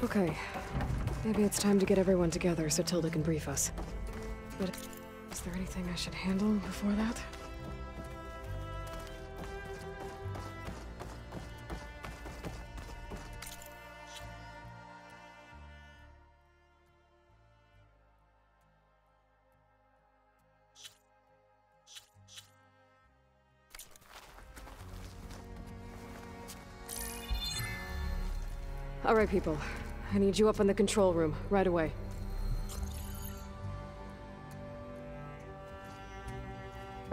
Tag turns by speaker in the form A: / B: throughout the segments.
A: Okay. Maybe it's time to get everyone together so Tilda can brief us. But is there anything I should handle before that? All right, people. I need you up in the control room, right away.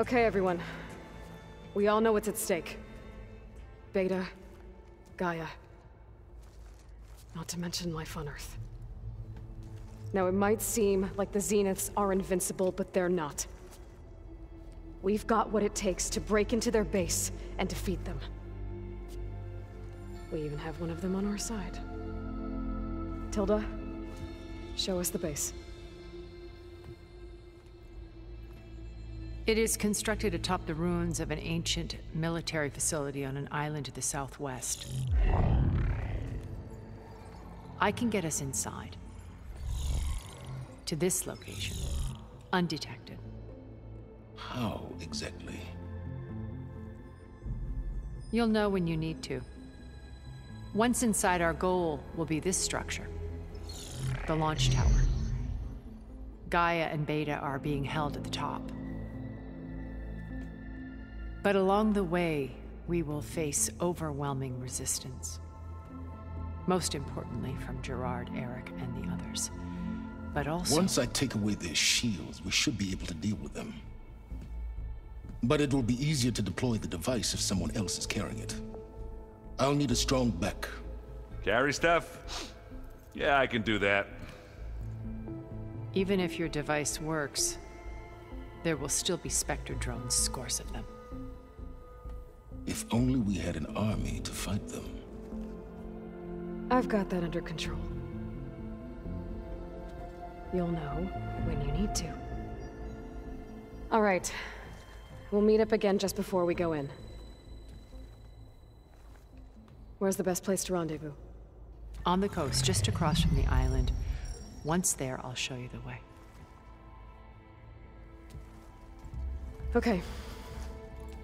A: Okay, everyone. We all know what's at stake. Beta, Gaia. Not to mention life on Earth. Now, it might seem like the Zeniths are invincible, but they're not. We've got what it takes to break into their base and defeat them. We even have one of them on our side. Tilda, show us the base.
B: It is constructed atop the ruins of an ancient military facility on an island to the southwest. I can get us inside. To this location, undetected.
C: How exactly?
B: You'll know when you need to. Once inside, our goal will be this structure. The launch tower. Gaia and Beta are being held at the top. But along the way, we will face overwhelming resistance. Most importantly from Gerard, Eric, and the others. But also...
C: Once I take away their shields, we should be able to deal with them. But it will be easier to deploy the device if someone else is carrying it. I'll need a strong back.
D: Carry stuff? Yeah, I can do that.
B: Even if your device works, there will still be Spectre drones, scores of them.
C: If only we had an army to fight them.
A: I've got that under control. You'll know when you need to. All right. We'll meet up again just before we go in. Where's the best place to rendezvous?
B: On the coast, just across from the island. Once there, I'll show you the way.
A: Okay.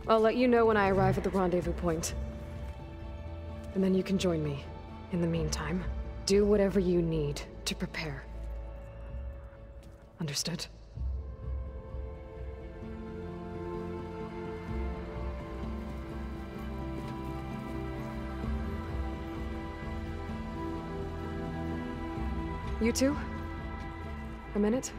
A: I'll let you know when I arrive at the rendezvous point. And then you can join me. In the meantime, do whatever you need to prepare. Understood? You two? A minute?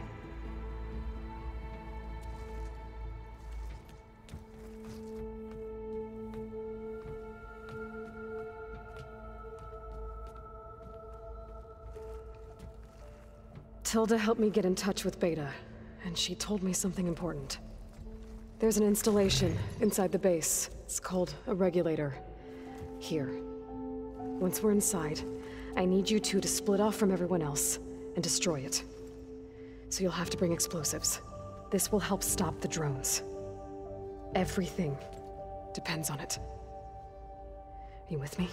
A: Tilda helped me get in touch with Beta, and she told me something important. There's an installation inside the base. It's called a regulator. Here. Once we're inside, I need you two to split off from everyone else and destroy it. So you'll have to bring explosives. This will help stop the drones. Everything depends on it. Are you with me?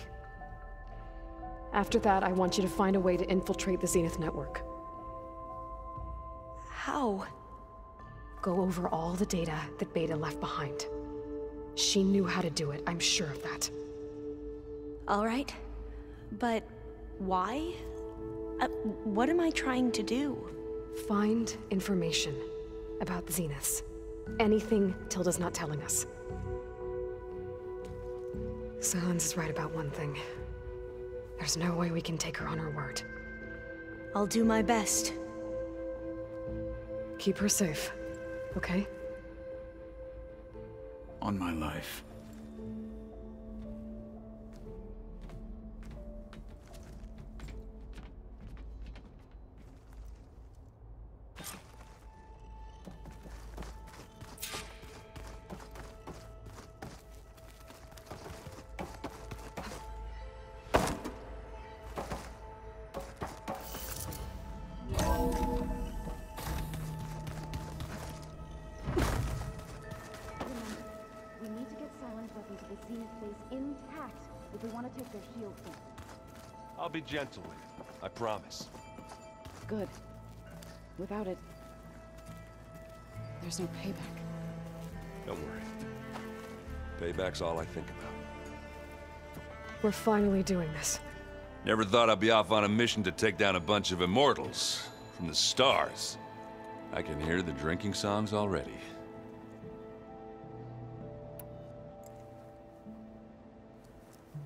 A: After that, I want you to find a way to infiltrate the Zenith network.
E: How?
A: Go over all the data that Beta left behind. She knew how to do it, I'm sure of that.
E: All right. But why? What am I trying to do?
A: Find information about the Zeniths. Anything Tilda's not telling us. Sylens is right about one thing. There's no way we can take her on her word.
E: I'll do my best.
A: Keep her safe, okay?
F: On my life.
G: We need to get Sylens weapons to the Zenith base intact if we want to take their shields down.
D: I'll be gentle with it. I promise.
A: Good. Without it, there's no payback.
D: Don't worry. Payback's all I think about.
A: We're finally doing this.
D: Never thought I'd be off on a mission to take down a bunch of immortals from the stars. I can hear the drinking songs already.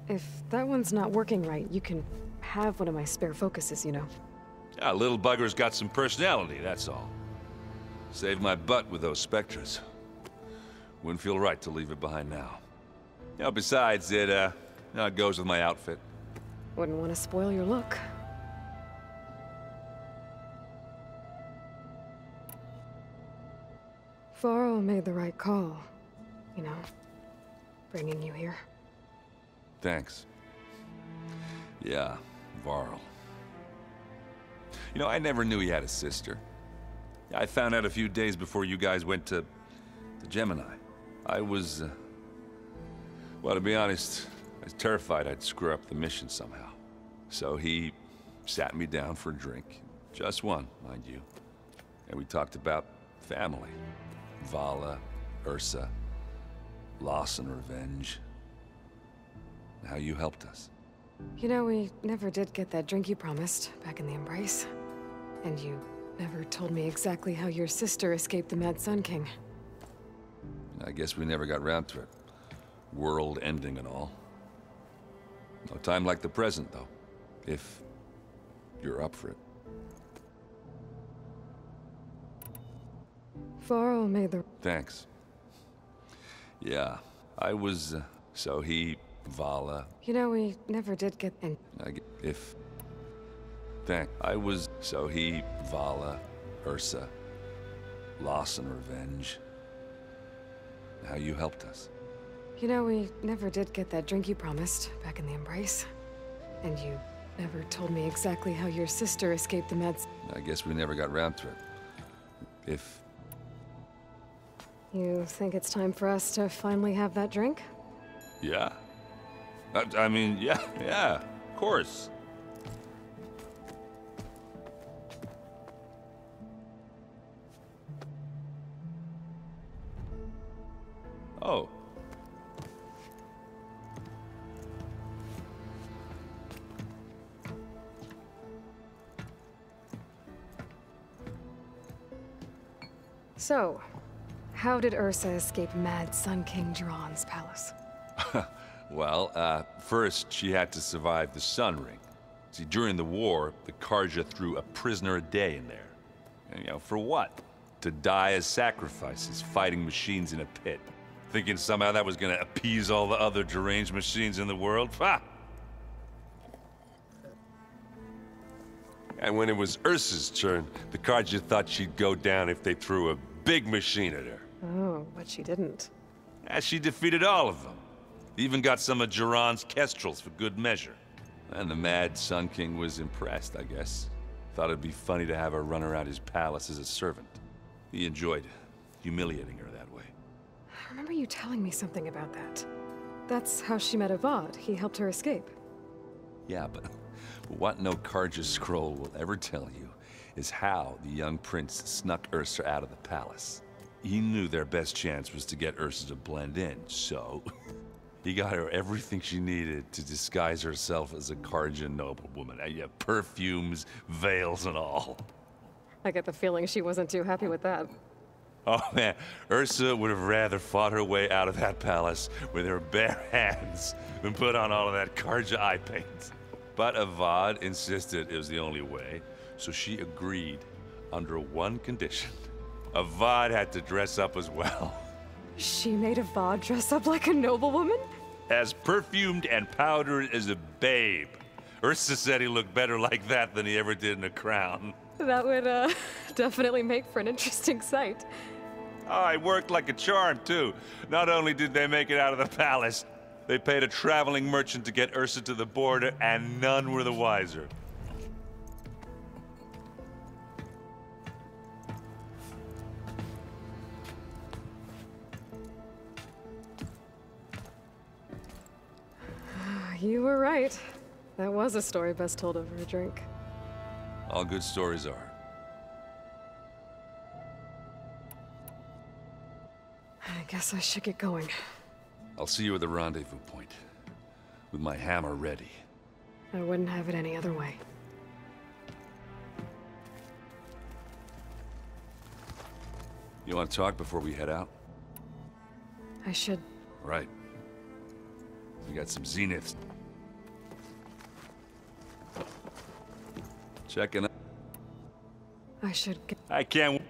A: If that one's not working right, you can have one of my spare focuses, you know.
D: Yeah, little bugger's got some personality, that's all. Saved my butt with those Spectres. Wouldn't feel right to leave it behind now. You know, besides, it goes with my outfit.
A: Wouldn't want to spoil your look. Varl made the right call, you know, bringing you here.
D: Thanks. Yeah, Varl. You know, I never knew he had a sister. I found out a few days before you guys went to Gemini. I was, well, to be honest, I was terrified I'd screw up the mission somehow. So he sat me down for a drink. Just one, mind you. And we talked about family. Vala, Ursa, loss and revenge. How you helped us.
A: You know, we never did get that drink you promised back in the Embrace. And you never told me exactly how your sister escaped the Mad Sun King.
D: I guess we never got round to it. World ending and all. No time like the present, though. If you're up for it.
A: Varl made the...
D: Thanks. Yeah, I was, so he, Vala...
A: You know, we never did get... And
D: I was, so he, Vala, Ursa, loss and revenge. How you helped us.
A: You know, we never did get that drink you promised back in the Embrace. And you never told me exactly how your sister escaped the Mad...
D: I guess we never got round to it. If...
A: You think it's time for us to finally have that drink?
D: Yeah? I mean, yeah, of course. Oh.
A: So, how did Ursa escape Mad Sun King Jiran's palace?
D: Well, first she had to survive the Sun Ring. See, during the war, the Carja threw a prisoner a day in there. And, you know, for what? To die as sacrifices, fighting machines in a pit. Thinking somehow that was gonna appease all the other deranged machines in the world? Ha! And when it was Ursa's turn, the Carja thought she'd go down if they threw a big machine at her.
A: Oh, but she didn't.
D: And she defeated all of them. Even got some of Jiran's kestrels for good measure. And the Mad Sun King was impressed, I guess. Thought it'd be funny to have her run around his palace as a servant. He enjoyed humiliating her that way.
A: I remember you telling me something about that. That's how she met Avad. He helped her escape.
D: Yeah, but what no Carja scroll will ever tell you is how the young prince snuck Ursa out of the palace. He knew their best chance was to get Ursa to blend in, so he got her everything she needed to disguise herself as a Carja noblewoman. Yeah, perfumes, veils, and all.
A: I get the feeling she wasn't too happy with that.
D: Oh man, Ursa would have rather fought her way out of that palace with her bare hands than put on all of that Carja eye paint. But Avad insisted it was the only way, so she agreed under one condition. Avad had to dress up as well.
A: She made Avad dress up like a noblewoman?
D: As perfumed and powdered as a babe. Ursa said he looked better like that than he ever did in a crown.
A: That would, definitely make for an interesting sight.
D: Oh, it worked like a charm, too. Not only did they make it out of the palace, they paid a traveling merchant to get Ursa to the border, and none were the wiser.
A: You were right. That was a story best told over a drink.
D: All good stories are.
A: I guess I should get going.
D: I'll see you at the rendezvous point, with my hammer ready.
A: I wouldn't have it any other way.
D: You want to talk before we head out?
A: I should...
D: Right. We got some Zeniths. Checking up.
A: I should get...
D: I can't...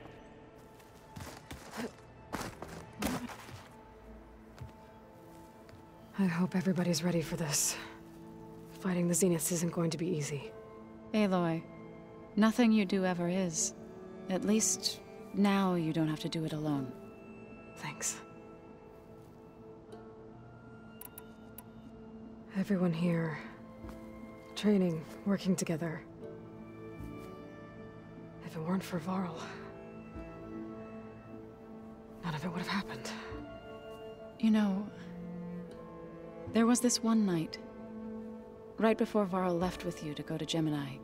A: I hope everybody's ready for this. Fighting the Zeniths isn't going to be easy.
F: Aloy, nothing you do ever is. At least, now you don't have to do it alone.
A: Thanks. Everyone here... training, working together. If it weren't for Varl... none of it would have happened.
F: You know... there was this one night, right before Varl left with you to go to Gemini.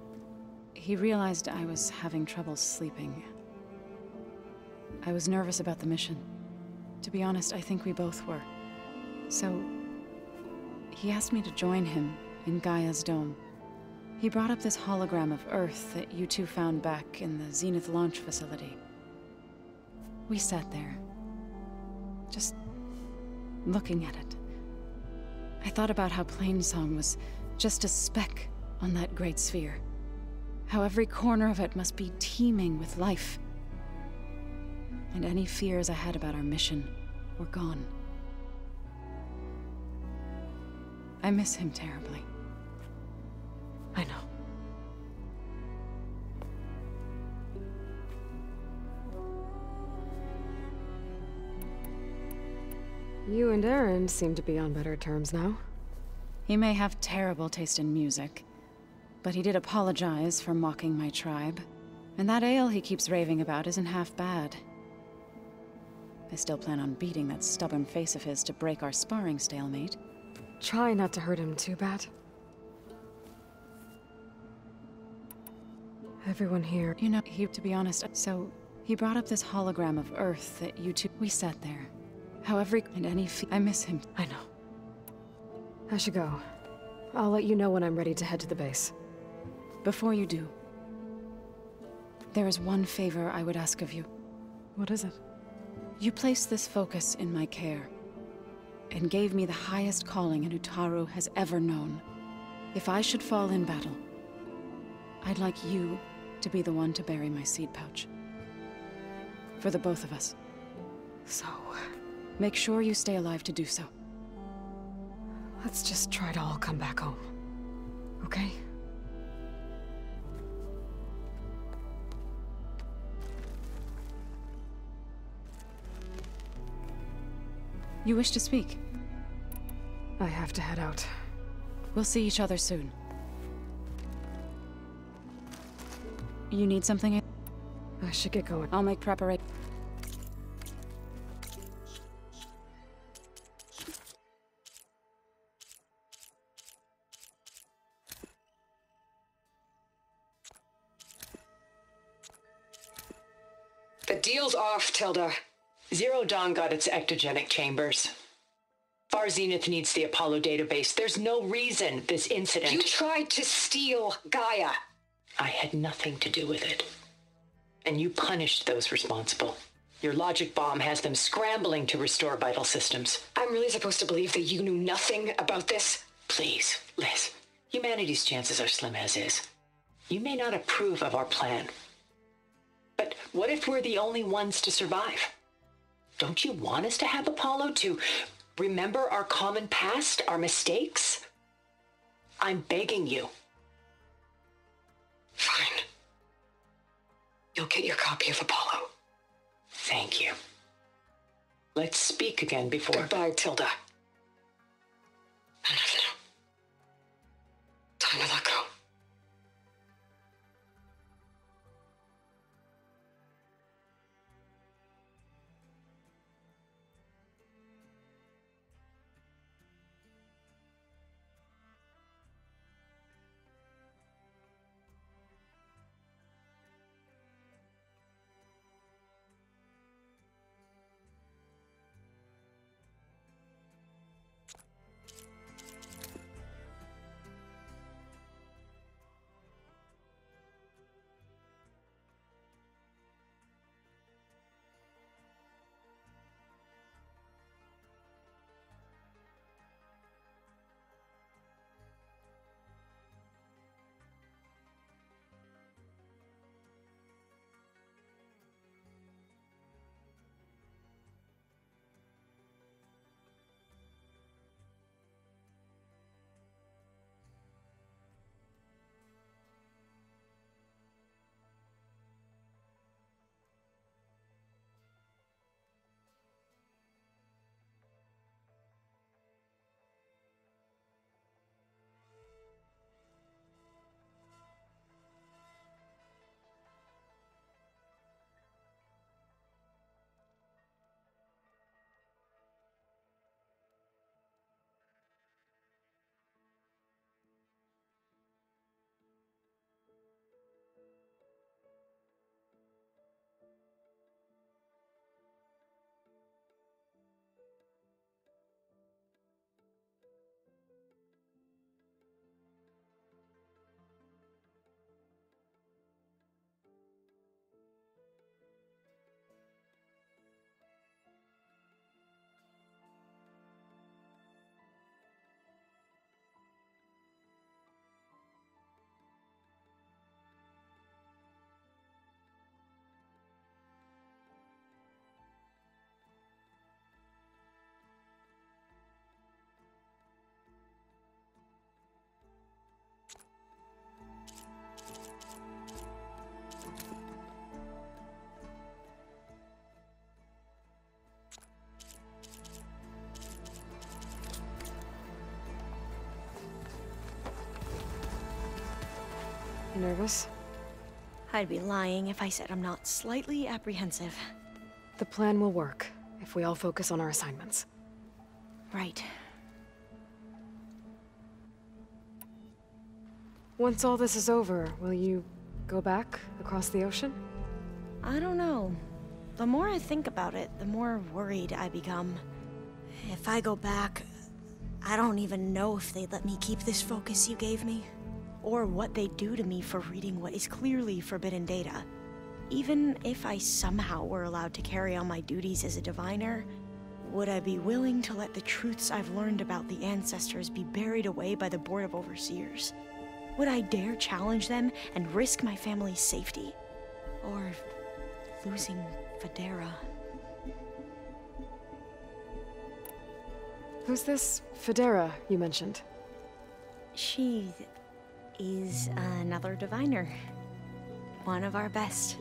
F: He realized I was having trouble sleeping. I was nervous about the mission. To be honest, I think we both were. So, he asked me to join him in Gaia's dome. He brought up this hologram of Earth that you two found back in the Zenith launch facility. We sat there, just looking at it. I thought about how Plainsong was just a speck on that great sphere. How every corner of it must be teeming with life. And any fears I had about our mission were gone. I miss him terribly.
A: I know. You and Aaron seem to be on better terms now.
F: He may have terrible taste in music, but he did apologize for mocking my tribe. And that ale he keeps raving about isn't half bad. I still plan on beating that stubborn face of his to break our sparring stalemate.
A: Try not to hurt him too bad. Everyone here...
F: You know, to be honest, so he brought up this hologram of Earth that you two... We sat there. How every... and any I miss him.
A: I know. I should go. I'll let you know when I'm ready to head to the base.
F: Before you do, there is one favor I would ask of you.
A: What is it?
F: You placed this focus in my care, and gave me the highest calling an Utaru has ever known. If I should fall in battle, I'd like you to be the one to bury my seed pouch. For the both of us.
A: So...
F: make sure you stay alive to do so.
A: let's just try to all come back home. Okay?
F: You wish to speak?
A: I have to head out.
F: We'll see each other soon. You need something?
A: I should get going.
F: I'll make preparation.
G: The deal's off, Tilda. Zero Dawn got its ectogenic chambers. Far Zenith needs the Apollo database. There's no reason this incident...
H: You tried to steal Gaia.
G: I had nothing to do with it. And you punished those responsible. Your logic bomb has them scrambling to restore vital systems.
H: I'm really supposed to believe that you knew nothing about this?
G: Please, Liz. Humanity's chances are slim as is. You may not approve of our plan. But what if we're the only ones to survive? Don't you want us to have Apollo to remember our common past, our mistakes? I'm begging you.
H: Fine. You'll get your copy of Apollo.
G: Thank you. Let's speak again before...
H: Goodbye, Tilda. Enough now. Time to let go.
A: nervous?
E: I'd be lying if I said I'm not slightly apprehensive.
A: The plan will work if we all focus on our assignments.
E: Right.
A: Once all this is over, will you go back across the ocean?
E: I don't know. The more I think about it, the more worried I become. If I go back, I don't even know if they'd let me keep this focus you gave me, or what they'd do to me for reading what is clearly forbidden data. Even if I somehow were allowed to carry on my duties as a diviner, would I be willing to let the truths I've learned about the ancestors be buried away by the Board of Overseers? Would I dare challenge them and risk my family's safety? Or losing Federa?
A: Who's this Federa you mentioned?
E: She is another diviner. One of our best.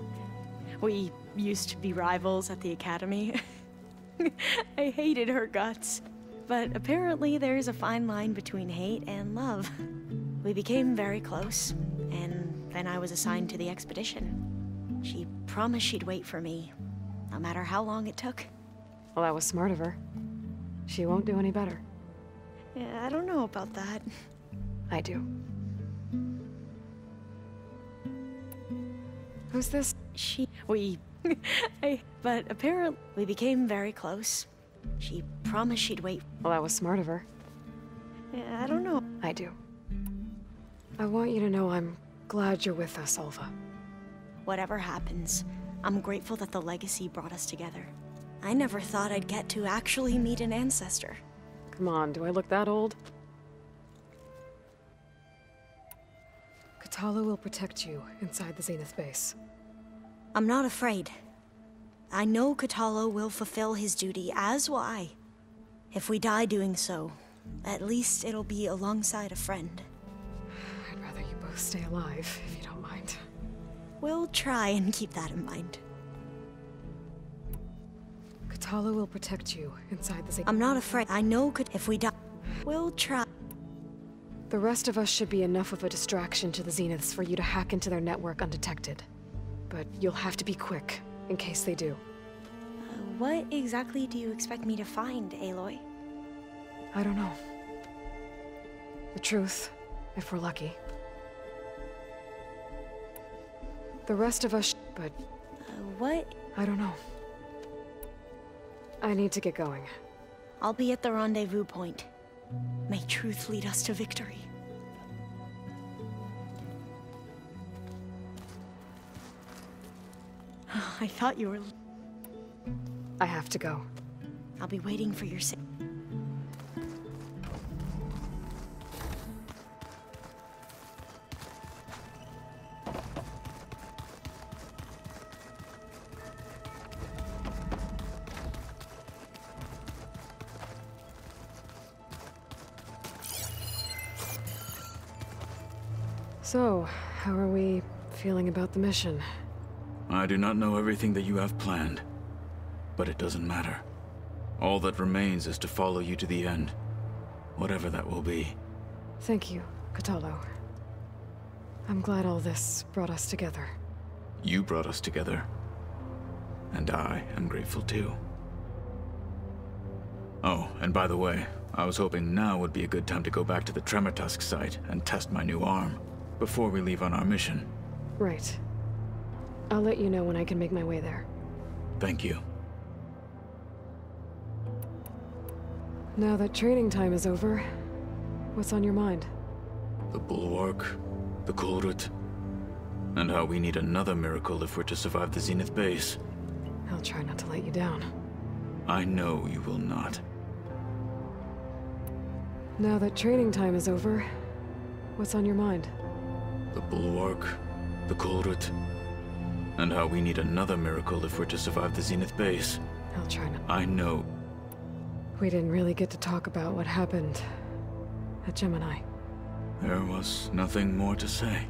E: We used to be rivals at the academy. I hated her guts. But apparently there's a fine line between hate and love. We became very close, and then I was assigned to the expedition. She promised she'd wait for me, no matter how long it took.
A: Well, that was smart of her. She won't do any better.
E: Yeah, I don't know about that.
A: I do. Who's this?
E: But apparently we became very close. She promised she'd wait.
A: Well, that was smart of her.
E: Yeah, I don't know.
A: I do. I want you to know I'm glad you're with us, Alva.
E: Whatever happens, I'm grateful that the legacy brought us together. I never thought I'd get to actually meet an ancestor.
A: Come on, do I look that old? Kotallo will protect you inside the Zenith base.
E: I'm not afraid. I know Kotallo will fulfill his duty, as will I. If we die doing so, at least it'll be alongside a friend.
A: I'd rather you both stay alive, if you don't mind.
E: We'll try and keep that in mind.
A: Kotallo will protect you inside the Zenith.
E: I'm not afraid. I know if we die, we'll try.
A: The rest of us should be enough of a distraction to the Zeniths for you to hack into their network undetected. But you'll have to be quick, in case they do.
E: What exactly do you expect me to find, Aloy?
A: I don't know. The truth, if we're lucky. The rest of us but...
E: what?
A: I don't know. I need to get going.
E: I'll be at the rendezvous point. May truth lead us to victory. I thought you were...
A: I have to go.
E: I'll be waiting for your
A: So, how are we feeling about the mission?
I: I do not know everything that you have planned, but it doesn't matter. All that remains is to follow you to the end, whatever that will be.
A: Thank you, Kotallo. I'm glad all this brought us together.
I: You brought us together, and I am grateful too. Oh, and by the way, I was hoping now would be a good time to go back to the Tremortusk site and test my new arm, before we leave on our mission.
A: Right. I'll let you know when I can make my way there.
I: Thank you.
A: Now that training time is over, what's on your mind?
I: The Bulwark, the Kulrut, and how we need another miracle if we're to survive the Zenith base.
A: I'll try not to let you down.
I: I know you will not.
A: Now that training time is over, what's on your mind?
I: The Bulwark, the Kulrut, and how we need another miracle if we're to survive the Zenith base.
A: I'll try not.
I: I know.
A: We didn't really get to talk about what happened at Gemini.
I: There was nothing more to say.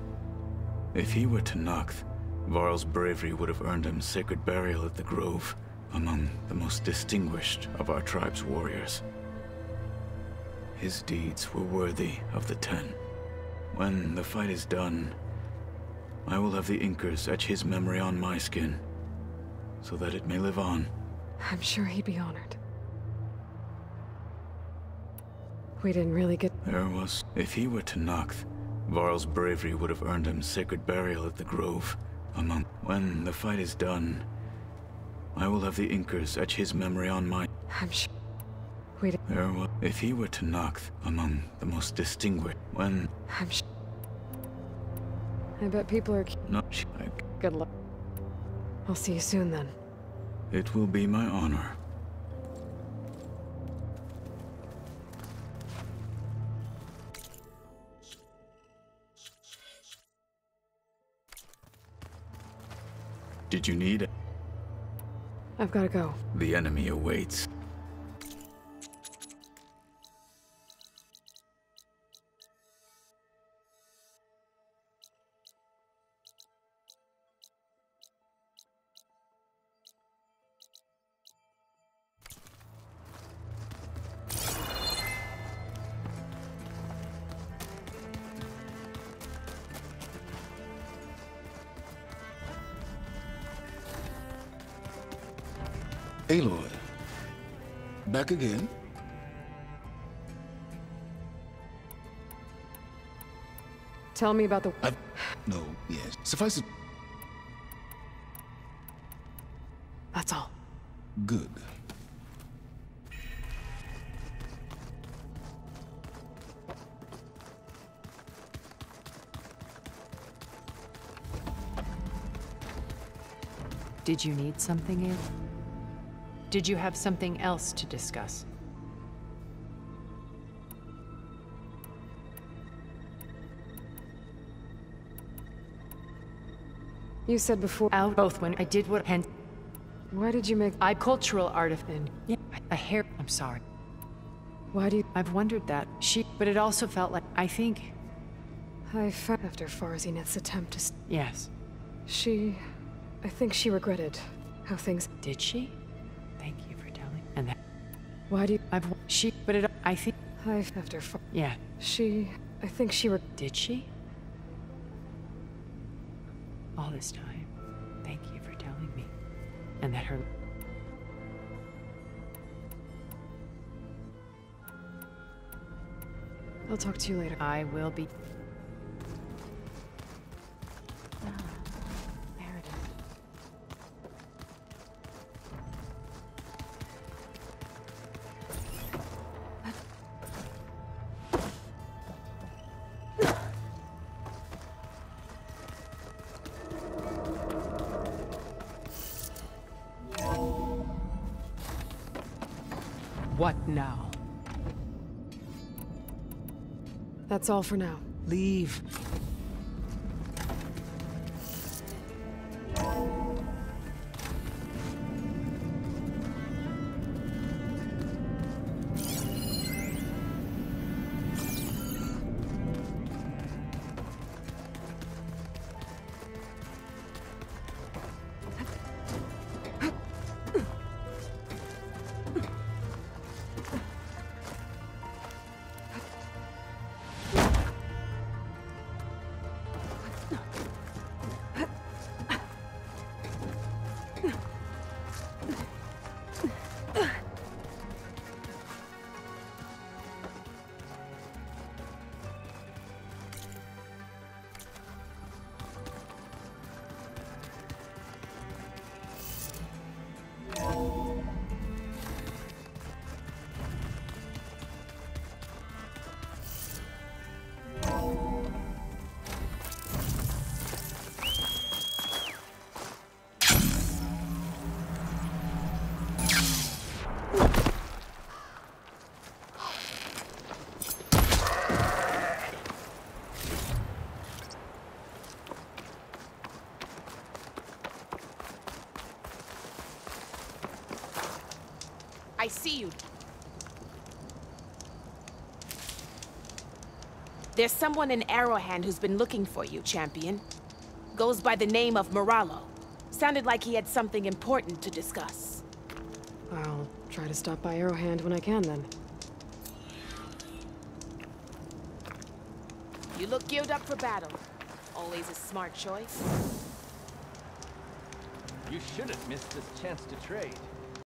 I: If he were to Noct, Varl's bravery would have earned him sacred burial at the Grove, among the most distinguished of our tribe's warriors. His deeds were worthy of the Ten. When the fight is done, I will have the Inkers etch his memory on my skin, so that it may live on.
A: I'm sure he'd be honored. We didn't really get...
I: There was... If he were to Noct, Varl's bravery would have earned him sacred burial at the Grove. When the fight is done, I will have the Inkers etch his memory on my...
A: I'm sure...
I: If he were to Noct, among the most distinguished... When...
A: I'm sure... I bet people are...
I: No,
A: Good luck. I'll see you soon, then.
I: It will be my honor. Did you need it?
A: I've gotta go.
I: The enemy awaits.
C: Aloy. Back again?
A: Tell me about the...
C: No, yes. Suffice it...
A: That's all.
C: Good.
B: Did you need something, Aloy? Did you have something else to discuss?
A: You said before...
B: Out both when I did what... And
A: Why did you make...
B: cultural artifact. Yeah, a hair... I'm sorry.
A: Why do you...
B: I've wondered that. But it also felt like... I think...
A: I found after Farzineth's attempt to...
B: Yes.
A: I think she regretted how things...
B: Did she? Thank you for telling. And that...
A: Why do you...
B: But it... I think...
A: After
B: Yeah.
A: I think she...
B: Did she? All this time. Thank you for telling me. And that her...
A: I'll talk to you later.
B: I will be... What now?
A: That's all for now.
B: Leave.
J: I see you. There's someone in Arrowhand who's been looking for you, champion. Goes by the name of Moralo. Sounded like he had something important to discuss.
A: I'll try to stop by Arrowhand when I can, then.
J: You look geared up for battle. Always a smart choice.
K: You shouldn't miss this chance to trade.